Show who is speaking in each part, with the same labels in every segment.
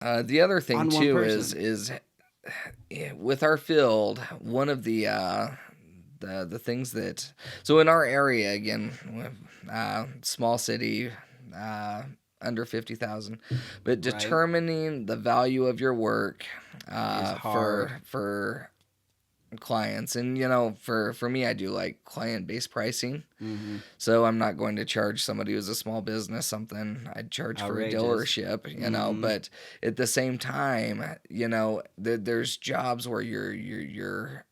Speaker 1: The other thing
Speaker 2: on one
Speaker 1: too
Speaker 2: person.
Speaker 1: is with our field, one of the things that, so in our area again, small city, under 50,000, but
Speaker 2: Right.
Speaker 1: determining the value of your work
Speaker 2: Is hard.
Speaker 1: for clients, and for me, I do like client-based pricing.
Speaker 2: Mm-hmm.
Speaker 1: So I'm not going to charge somebody who's a small business something I'd charge for a
Speaker 2: Outrageous.
Speaker 1: dealership,
Speaker 2: Mm-hmm.
Speaker 1: but at the same time, there's jobs where your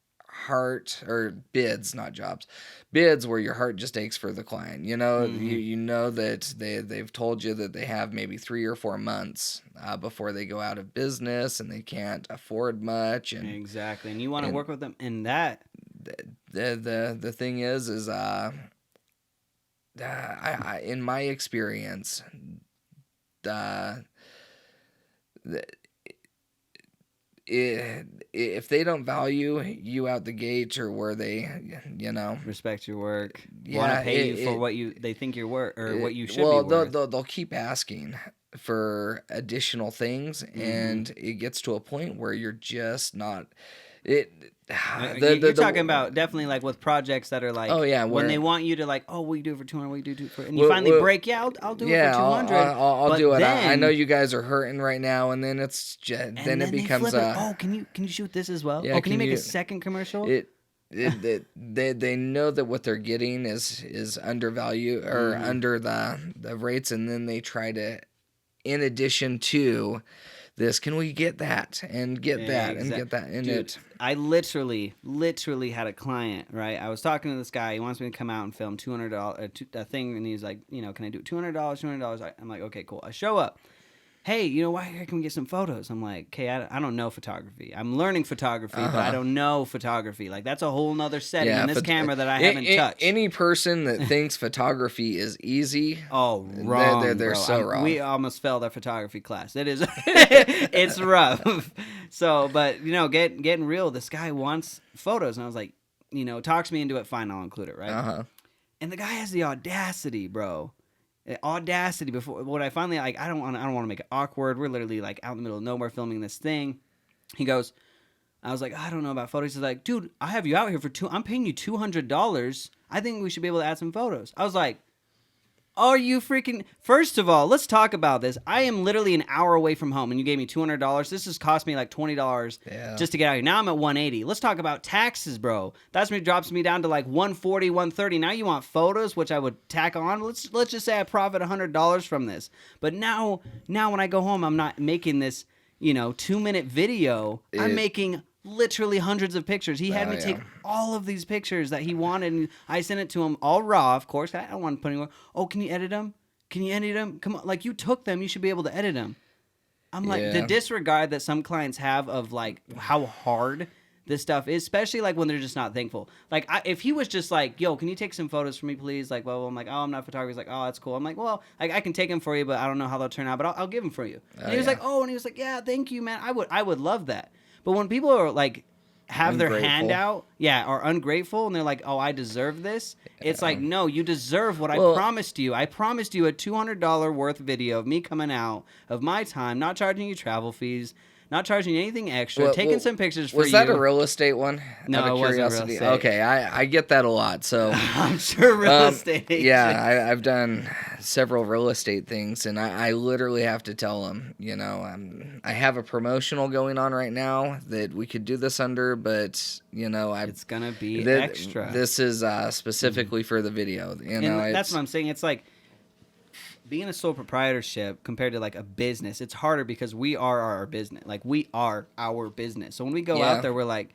Speaker 1: heart, or bids, not jobs, bids where your heart just aches for the client.
Speaker 2: Mm-hmm.
Speaker 1: You know that they've told you that they have maybe 3 or 4 months before they go out of business, and they can't afford much,
Speaker 2: Exactly. And you want to
Speaker 1: and
Speaker 2: work with them in that.
Speaker 1: the thing is I in my experience, uh, the, if they don't value you out the gate, or where they,
Speaker 2: Respect your work. Want
Speaker 1: yeah,
Speaker 2: to pay you for what they think you're worth, or what you should be
Speaker 1: well,
Speaker 2: worth.
Speaker 1: they'll keep asking for additional things,
Speaker 2: Mm-hmm.
Speaker 1: and it gets to a point where you're just not it.
Speaker 2: You're talking about definitely like with projects that are
Speaker 1: Oh
Speaker 2: like
Speaker 1: yeah,
Speaker 2: when they
Speaker 1: where
Speaker 2: want you to like, oh, we do it for 200, we do it for, and you
Speaker 1: well,
Speaker 2: finally
Speaker 1: well,
Speaker 2: break. Yeah, I'll do it for
Speaker 1: yeah,
Speaker 2: 200.
Speaker 1: I'll
Speaker 2: But
Speaker 1: do it. I know
Speaker 2: then
Speaker 1: you guys are hurting right now, and then it's just, then
Speaker 2: and
Speaker 1: it
Speaker 2: then they
Speaker 1: becomes
Speaker 2: flip it. Oh, can you shoot this as well?
Speaker 1: yeah.
Speaker 2: Oh, can you
Speaker 1: Can
Speaker 2: make a
Speaker 1: you
Speaker 2: second commercial?
Speaker 1: it? They know that what they're getting is undervalued, or
Speaker 2: Mm-hmm.
Speaker 1: under the rates, and then they try to, in addition to this, can we get that and get that and get
Speaker 2: Exactly.
Speaker 1: that in
Speaker 2: Dude,
Speaker 1: it?
Speaker 2: I literally had a client, right? I was talking to this guy. He wants me to come out and film $200 a thing, and he's like, can I do $200? $200? I'm like, okay, cool. I show up. Hey, why can we get some photos? I'm like, okay, I don't know photography. I'm learning photography, but I
Speaker 1: Uh-huh.
Speaker 2: don't know photography. Like, that's a whole nother setting
Speaker 1: Yeah,
Speaker 2: in this camera that I haven't touched.
Speaker 1: any person that thinks photography is easy,
Speaker 2: Oh,
Speaker 1: they're
Speaker 2: wrong,
Speaker 1: they're
Speaker 2: bro.
Speaker 1: so wrong.
Speaker 2: We almost failed our photography class. It is, it's rough. So, but getting real. This guy wants photos, and I was like, talks me into it. Fine, I'll include it, right?
Speaker 1: Uh-huh.
Speaker 2: And the guy has the audacity, bro. Audacity. Before what I finally like, I don't want to make it awkward. We're literally like out in the middle of nowhere filming this thing. He goes, I was like, I don't know about photos. He's like, dude, I have you out here for I'm paying you $200. I think we should be able to add some photos. I was like, are you freaking? First of all, let's talk about this. I am literally an hour away from home, and you gave me $200. This has cost me like $20
Speaker 1: Yeah.
Speaker 2: just to get out here. Now I'm at 180. Let's talk about taxes, bro. That's me drops me down to like 140, 130. Now you want photos, which I would tack on. Let's just say I profit $100 from this. But now when I go home, I'm not making this 2-minute video. I'm making literally hundreds of pictures. He had me take all of these pictures that he wanted, and I sent it to him all raw, of course. I don't want to put anywhere. Oh, can you edit them? Can you edit them? Come on, like, you took them, you should be able to edit them. I'm like, the disregard that some clients have of like how hard this stuff is, especially like when they're just not thankful. Like, if he was just like, yo, can you take some photos for me, please? Like, well, I'm like, oh, I'm not a photographer. He's like, oh, that's cool. I'm like, well, I can take them for you, but I don't know how they'll turn out, but I'll give them for you. And he was like, oh, and he was like, yeah, thank you, man. I would love that. But when people are like, have their hand out, are ungrateful, and they're like, oh, I deserve this. It's like, no, you deserve what I promised you. I promised you a $200 worth video of me coming out, of my time, not charging you travel fees, not charging you anything extra, taking some pictures for you.
Speaker 1: Was that a real estate one?
Speaker 2: No,
Speaker 1: out of
Speaker 2: it wasn't
Speaker 1: curiosity.
Speaker 2: real estate.
Speaker 1: Okay, I get that a lot. So
Speaker 2: I'm sure real estate agents.
Speaker 1: Yeah, I've done several real estate things, and I literally have to tell them, I have a promotional going on right now that we could do this under, but
Speaker 2: it's gonna be extra.
Speaker 1: This is specifically for the video.
Speaker 2: And that's what I'm saying. It's like, being a sole proprietorship compared to like a business, it's harder because we are our business. Like, we are our business. So when we go out there, we're like,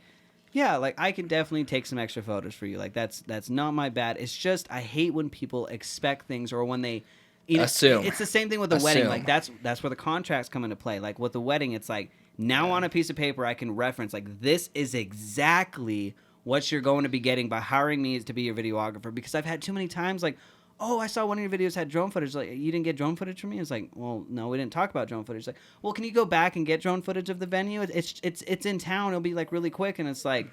Speaker 2: yeah, like, I can definitely take some extra photos for you. Like, that's not my bad. It's just, I hate when people expect things, or when they
Speaker 1: assume.
Speaker 2: It's the same thing with the wedding. Like, that's where the contracts come into play. Like, with the wedding, it's like, now on a piece of paper, I can reference, like, this is exactly what you're going to be getting by hiring me to be your videographer. Because I've had too many times, like, oh, I saw one of your videos had drone footage. Like, you didn't get drone footage from me? It's like, well, no, we didn't talk about drone footage. Like, well, can you go back and get drone footage of the venue? It's in town. It'll be like really quick. And it's like,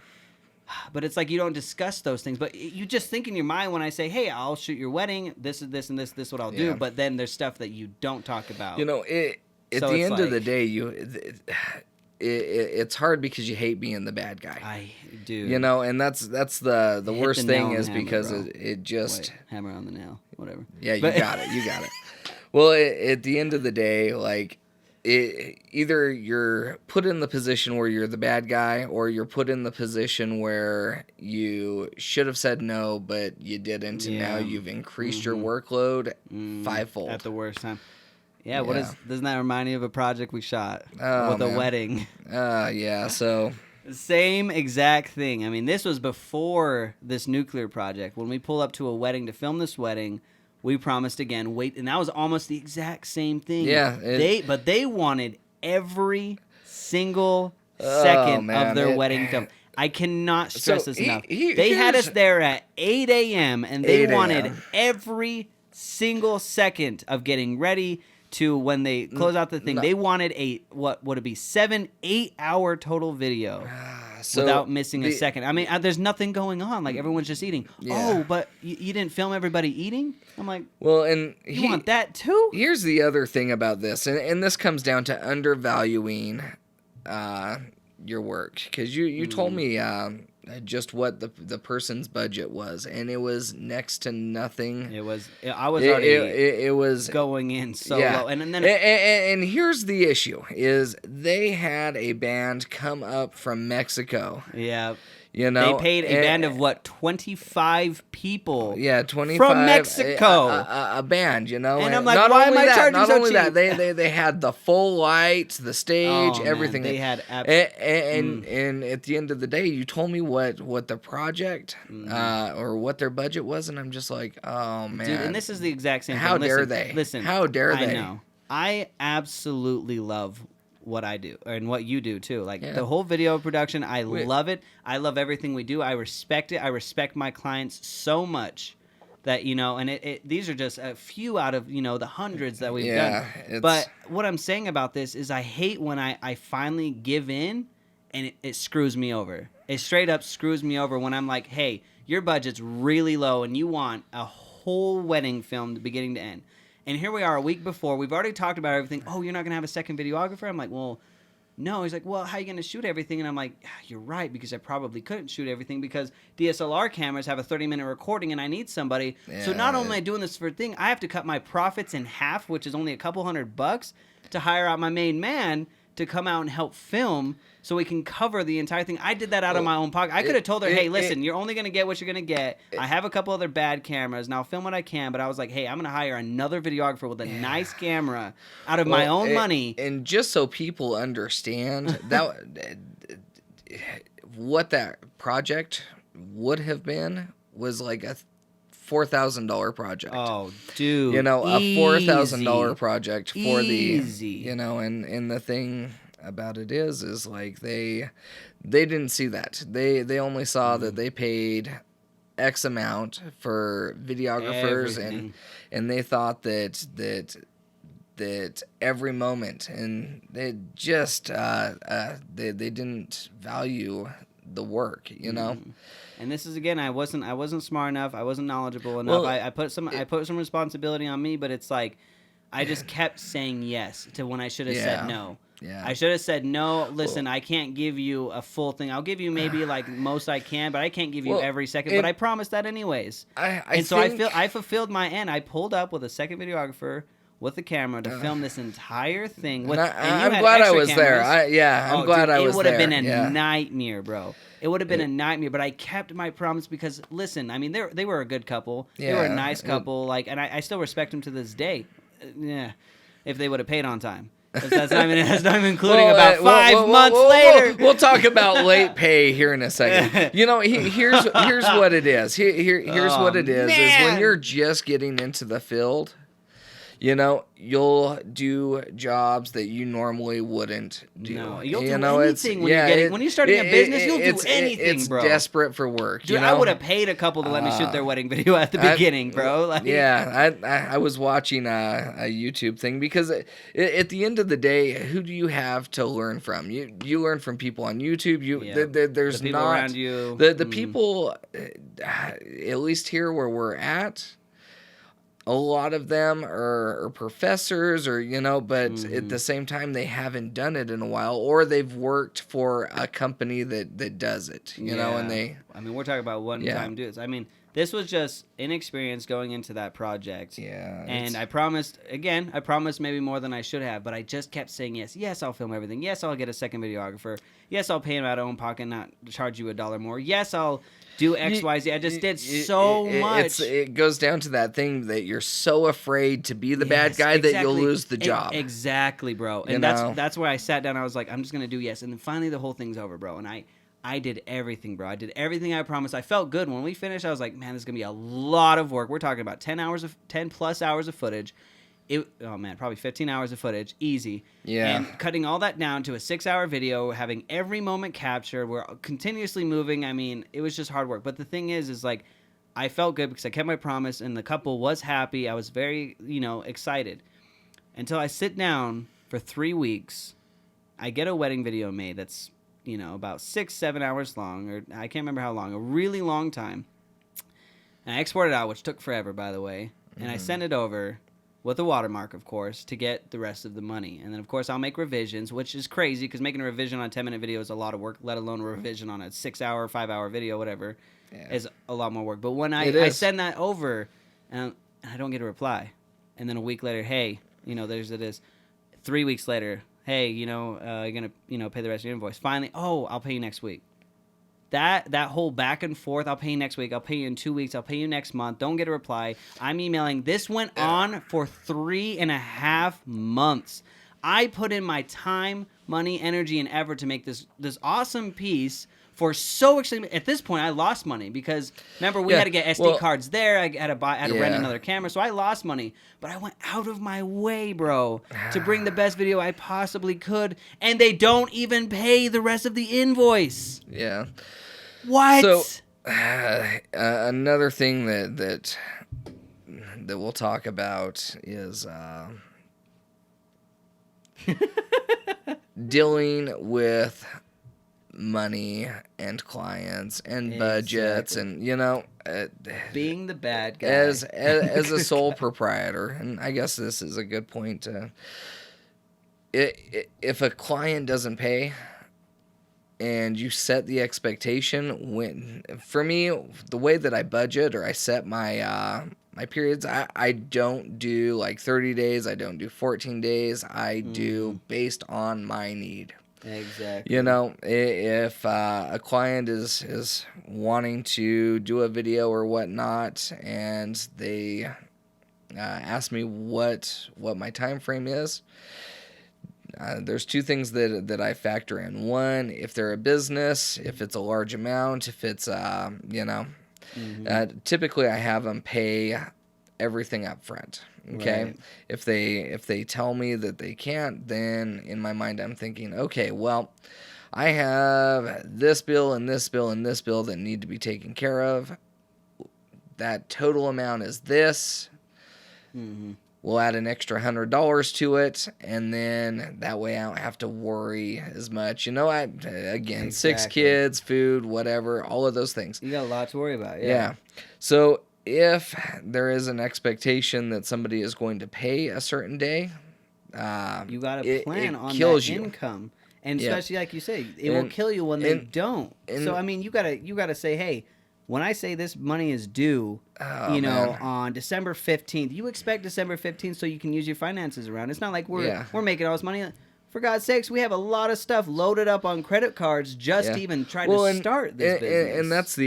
Speaker 2: but it's like, you don't discuss those things. But you just think in your mind when I say, hey, I'll shoot your wedding. This is this and this. This is what I'll do. But then there's stuff that you don't talk about.
Speaker 1: at
Speaker 2: So
Speaker 1: the
Speaker 2: it's
Speaker 1: end of the
Speaker 2: like,
Speaker 1: day, it's hard because you hate being the bad guy.
Speaker 2: I do.
Speaker 1: You know, and that's the
Speaker 2: Hit
Speaker 1: worst
Speaker 2: the nail
Speaker 1: thing
Speaker 2: on the
Speaker 1: is
Speaker 2: hammer,
Speaker 1: because
Speaker 2: bro.
Speaker 1: it just
Speaker 2: Wait, hammer on the nail, whatever.
Speaker 1: yeah, you
Speaker 2: But-
Speaker 1: got it, you got it. Well, at the end of the day, like either you're put in the position where you're the bad guy, or you're put in the position where you should have said no, but you didn't, and now
Speaker 2: Yeah.
Speaker 1: you've increased your workload fivefold.
Speaker 2: At the worst time.
Speaker 1: Yeah.
Speaker 2: Yeah, doesn't that remind you of a project we shot
Speaker 1: Oh,
Speaker 2: with a
Speaker 1: man.
Speaker 2: wedding?
Speaker 1: Yeah, so
Speaker 2: Same exact thing. I mean, this was before this nuclear project. When we pull up to a wedding to film this wedding, we promised again, wait, and that was almost the exact same thing.
Speaker 1: Yeah,
Speaker 2: But they wanted every single second
Speaker 1: man,
Speaker 2: of their wedding film. I cannot stress
Speaker 1: So
Speaker 2: this enough.
Speaker 1: he-
Speaker 2: They had
Speaker 1: here's-
Speaker 2: us there at 8 a.m. and they
Speaker 1: 8
Speaker 2: wanted
Speaker 1: a.m..
Speaker 2: every single second of getting ready to when they close out the thing.
Speaker 1: no.
Speaker 2: They wanted what would it be 7-8 hour total video
Speaker 1: so
Speaker 2: without missing a
Speaker 1: the-
Speaker 2: second. I mean, there's nothing going on. Like everyone's just eating.
Speaker 1: Yeah.
Speaker 2: Oh, but you didn't film everybody eating? I'm like,
Speaker 1: Well, and
Speaker 2: you want that too?
Speaker 1: Here's the other thing about this, and this comes down to undervaluing your work, because you told me just what the person's budget was, and it was next to nothing.
Speaker 2: It was. I was already
Speaker 1: It was
Speaker 2: going in so
Speaker 1: yeah.
Speaker 2: low, and then
Speaker 1: and here's the issue: is they had a band come up from Mexico.
Speaker 2: yeah.
Speaker 1: You know,
Speaker 2: They paid a band of what 25 people.
Speaker 1: Yeah, 25
Speaker 2: from Mexico.
Speaker 1: A band, you know,
Speaker 2: And I'm like,
Speaker 1: not
Speaker 2: why
Speaker 1: only
Speaker 2: am I
Speaker 1: that,
Speaker 2: charging
Speaker 1: not
Speaker 2: so
Speaker 1: only that,
Speaker 2: cheap?
Speaker 1: they had the full lights, the stage,
Speaker 2: Oh, man,
Speaker 1: everything.
Speaker 2: they had
Speaker 1: and at the end of the day, you told me what the project or what their budget was, and I'm just like, oh man,
Speaker 2: Dude, and this is the exact same
Speaker 1: How
Speaker 2: thing.
Speaker 1: dare
Speaker 2: Listen,
Speaker 1: they?
Speaker 2: Listen,
Speaker 1: How dare
Speaker 2: I
Speaker 1: they?
Speaker 2: know. I absolutely love what I do and what you do too. Like
Speaker 1: Yeah.
Speaker 2: the whole video production, I love it. I love everything we do. I respect it. I respect my clients so much that, you know, and these are just a few out of, you know, the hundreds that we've
Speaker 1: Yeah,
Speaker 2: done.
Speaker 1: it's-
Speaker 2: But what I'm saying about this is I hate when I finally give in and it screws me over. It straight up screws me over when I'm like, hey, your budget's really low and you want a whole wedding filmed beginning to end. And here we are a week before. We've already talked about everything. Oh, you're not going to have a second videographer? I'm like, well, no. He's like, well, how are you going to shoot everything? And I'm like, you're right, because I probably couldn't shoot everything because DSLR cameras have a 30-minute recording and I need somebody. So not only am I doing this for a thing, I have to cut my profits in half, which is only a couple $100 to hire out my main man to come out and help film so we can cover the entire thing. I did that out of my own pocket. I could have told her, hey, listen, you're only going to get what you're going to get. I have a couple other bad cameras, and I'll film what I can, but I was like, hey, I'm going to hire another videographer with a nice camera out of my own money.
Speaker 1: And just so people understand that what that project would have been was like a $4,000 project.
Speaker 2: Oh, dude.
Speaker 1: You know, a $4,000 project for
Speaker 2: Easy.
Speaker 1: the, you know, and the thing about it is like they didn't see that. They only saw that they paid X amount for videographers
Speaker 2: Everything.
Speaker 1: and they thought that every moment, and they just they didn't value the work, you know.
Speaker 2: And this is again, I wasn't smart enough. I wasn't knowledgeable enough.
Speaker 1: Well,
Speaker 2: I put some responsibility on me, but it's like I just kept saying yes to when I should have said no.
Speaker 1: Yeah.
Speaker 2: I should have said no. Listen, I can't give you a full thing. I'll give you maybe like most I can, but I can't give you
Speaker 1: Well,
Speaker 2: every second. But I promised that anyways.
Speaker 1: I
Speaker 2: fulfilled my end. I pulled up with a second videographer with the camera to film this entire thing. With,
Speaker 1: I'm glad I was there. I'm glad I was there.
Speaker 2: It would have been a
Speaker 1: Yeah.
Speaker 2: nightmare, bro. It would have been a nightmare, but I kept my promise because, listen, I mean, they were a good couple. They were a
Speaker 1: Yeah,
Speaker 2: nice couple, and I still respect them to this day. Yeah, if they would have paid on time. That's not even including about 5 months later.
Speaker 1: We'll talk about late pay here in a second. You know, here's what it is. Here's what it is when
Speaker 2: man.
Speaker 1: you're just getting into the field, you know, you'll do jobs that you normally wouldn't do.
Speaker 2: No, you'll
Speaker 1: you
Speaker 2: do
Speaker 1: know,
Speaker 2: anything when when you're starting a business. You'll do anything,
Speaker 1: it's
Speaker 2: bro.
Speaker 1: desperate for work.
Speaker 2: Dude,
Speaker 1: you know?
Speaker 2: I would have paid a couple to let me shoot their wedding video at the beginning, bro. Like,
Speaker 1: Yeah, I was watching a YouTube thing because at the end of the day, who do you have to learn from? You learn from people on YouTube. There's
Speaker 2: the people
Speaker 1: not
Speaker 2: around you.
Speaker 1: the people, at least here where we're at. a lot of them are professors or, but at the same time, they haven't done it in a while, or they've worked for a company that does it, and they,
Speaker 2: I mean, we're talking about one-time dudes. I mean, this was just inexperience going into that project.
Speaker 1: Yeah.
Speaker 2: And I promised maybe more than I should have, but I just kept saying yes. Yes, I'll film everything. Yes, I'll get a second videographer. Yes, I'll pay him out of own pocket, not charge you $1 more. Yes, I'll do X, Y, Z. I just did so much.
Speaker 1: It goes down to that thing that you're so afraid to be the bad guy that you'll lose the job.
Speaker 2: Exactly, bro. And that's where I sat down. I was like, I'm just going to do yes. And then finally the whole thing's over, bro. And I did everything, bro. I did everything I promised. I felt good when we finished. I was like, man, this is going to be a lot of work. We're talking about 10 plus hours of footage. Probably 15 hours of footage. Easy.
Speaker 1: Yeah.
Speaker 2: And cutting all that down to a 6-hour video, having every moment captured. We're continuously moving. I mean, it was just hard work. But the thing is like, I felt good because I kept my promise and the couple was happy. I was very, excited. Until I sit down for 3 weeks, I get a wedding video made that's, about 6-7 hours long, or I can't remember how long, a really long time. And I export it out, which took forever, by the way. And I send it over with a watermark, of course, to get the rest of the money. And then, of course, I'll make revisions, which is crazy because making a revision on a 10-minute video is a lot of work, let alone a revision on a 6-hour, 5-hour video, whatever, is a lot more work. But when I send that over, and I don't get a reply, and then a week later, hey, there's it is. 3 weeks later, hey, you're going to, pay the rest of your invoice. Finally, I'll pay you next week. That whole back and forth, I'll pay you next week, I'll pay you in 2 weeks, I'll pay you next month, don't get a reply. I'm emailing. This went on for 3.5 months. I put in my time, money, energy, and effort to make this awesome piece for so extremely. At this point, I lost money because remember we had to get SD cards there. I had to rent another camera, so I lost money. But I went out of my way, bro, to bring the best video I possibly could, and they don't even pay the rest of the invoice.
Speaker 1: Yeah.
Speaker 2: What?
Speaker 1: So another thing that we'll talk about is dealing with money and clients and budgets and
Speaker 2: being the bad guy
Speaker 1: as a sole proprietor. And I guess this is a good point to if a client doesn't pay and you set the expectation, for me, the way that I budget or I set my my periods, I don't do like 30 days, I don't do 14 days, I do based on my need.
Speaker 2: Exactly.
Speaker 1: If a client is wanting to do a video or whatnot, and they ask me what my time frame is, there's two things that I factor in. One, if they're a business, if it's a large amount, if it's typically I have them pay everything up front. Okay. Right. If they tell me that they can't, then in my mind I'm thinking, okay, well, I have this bill and this bill and this bill that need to be taken care of. That total amount is this. We'll add an extra $100 to it, and then that way I don't have to worry as much. Exactly. 6 kids, food, whatever, all of those things.
Speaker 2: You got a lot to worry about.
Speaker 1: Yeah. So if there is an expectation that somebody is going to pay a certain day,
Speaker 2: you got to plan on
Speaker 1: that
Speaker 2: income, and especially like you say, it will kill you when they don't. So I mean, you gotta say, hey, when I say this money is due, on December 15th, you expect December 15th so you can use your finances around. It's not like we're making all this money. For God's sakes, we have a lot of stuff loaded up on credit cards just to even try to start this business.
Speaker 1: And that's the